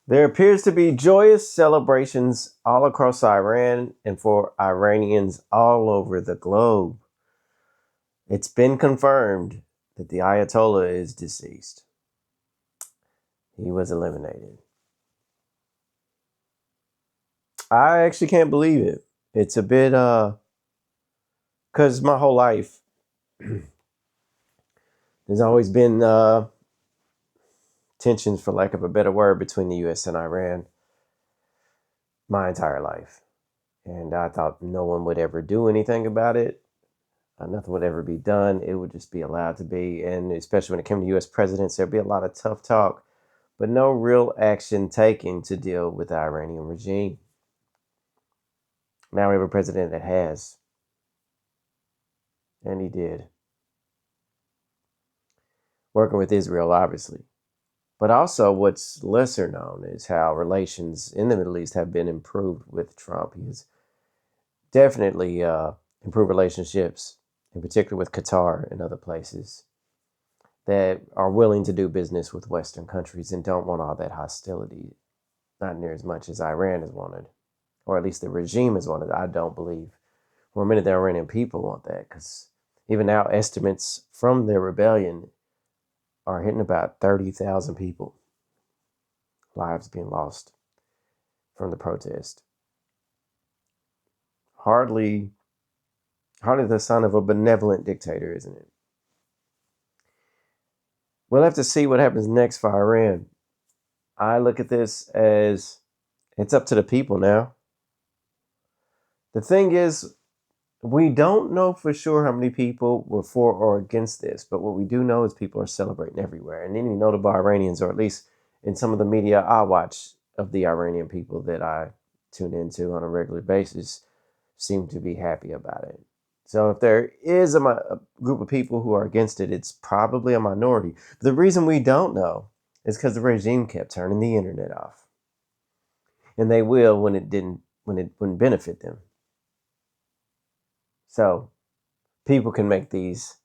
There appears to be joyous celebrations all across Iran and for Iranians all over the globe. It's been confirmed that the Ayatollah is deceased. He was eliminated. I actually can't believe it. It's a bit, because my whole life, there's always been tensions, for lack of a better word, between the U.S. and Iran my entire life. And I thought no one would ever do anything about it. Nothing would ever be done. It would just be allowed to be. And especially when it came to U.S. presidents, there'd be a lot of tough talk, but no real action taken to deal with the Iranian regime. Now we have a president that has. And he did. Working with Israel, obviously. But also, what's lesser known is how relations in the Middle East have been improved with Trump. He has definitely improved relationships, in particular with Qatar and other places that are willing to do business with Western countries and don't want all that hostility, not near as much as Iran has wanted, or at least the regime has wanted. I don't believe for a minute the Iranian people want that, because even now estimates from their rebellion are hitting about 30,000 people, lives being lost from the protest. Hardly the sign of a benevolent dictator, isn't it? We'll have to see what happens next for Iran. I look at this as it's up to the people now. The thing is, we don't know for sure how many people were for or against this, but what we do know is people are celebrating everywhere. And any notable Iranians, or at least in some of the media I watch of the Iranian people that I tune into on a regular basis, seem to be happy about it. So if there is a group of people who are against it, it's probably a minority. The reason we don't know is because the regime kept turning the internet off. And they will when it wouldn't benefit them. So people can make these,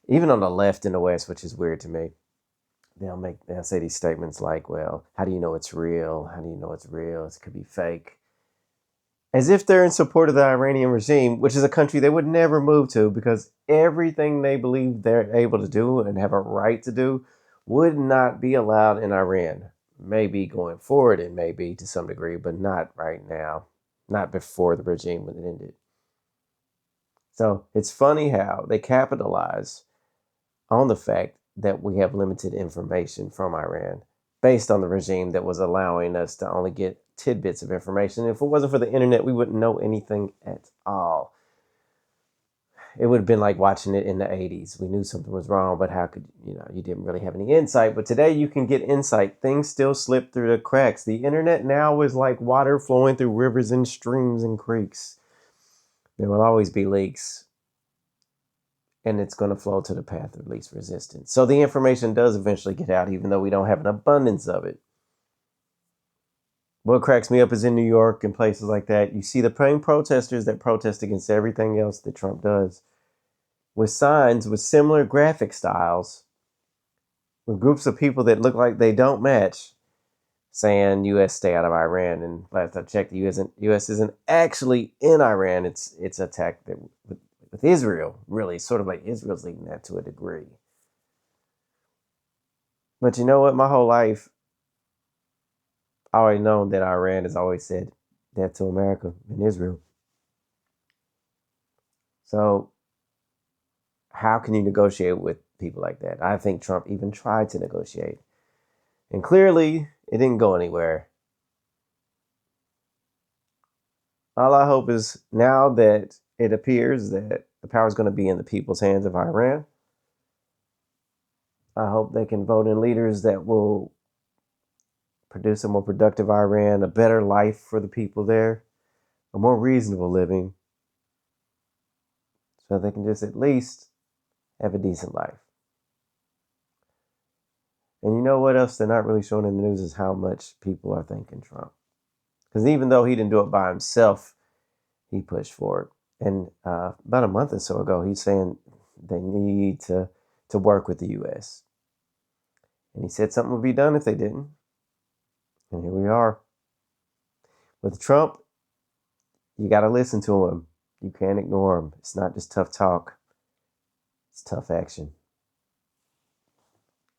even on the left in the West, which is weird to me. They'll say these statements like, well, how do you know it's real? How do you know it's real? It could be fake. As if they're in support of the Iranian regime, which is a country they would never move to, because everything they believe they're able to do and have a right to do would not be allowed in Iran. Maybe going forward, it may be to some degree, but not right now. Not before the regime when it ended. So it's funny how they capitalize on the fact that we have limited information from Iran based on the regime that was allowing us to only get tidbits of information. If it wasn't for the internet, we wouldn't know anything at all. It would have been like watching it in the 80s. We knew something was wrong, but how could, you didn't really have any insight. But today you can get insight. Things still slip through the cracks. The internet now is like water flowing through rivers and streams and creeks. There will always be leaks, and it's going to flow to the path of least resistance. So the information does eventually get out, even though we don't have an abundance of it. What cracks me up is in New York and places like that, you see the same protesters that protest against everything else that Trump does, with signs with similar graphic styles, with groups of people that look like they don't match, saying U.S. stay out of Iran. And last I checked, the U.S. isn't actually in Iran. It's attacked with Israel, really, sort of like Israel's leading that to a degree. But you know what? My whole life, I already known that Iran has always said that to America and Israel. So how can you negotiate with people like that? I think Trump even tried to negotiate. And clearly, it didn't go anywhere. All I hope is now that it appears that the power is going to be in the people's hands of Iran, I hope they can vote in leaders that will produce a more productive Iran, a better life for the people there, a more reasonable living, so they can just at least have a decent life. And you know what else they're not really showing in the news is how much people are thanking Trump. Because even though he didn't do it by himself, he pushed for it. And about a month or so ago, he's saying they need to work with the U.S. And he said something would be done if they didn't. And here we are. With Trump, you got to listen to him. You can't ignore him. It's not just tough talk, it's tough action.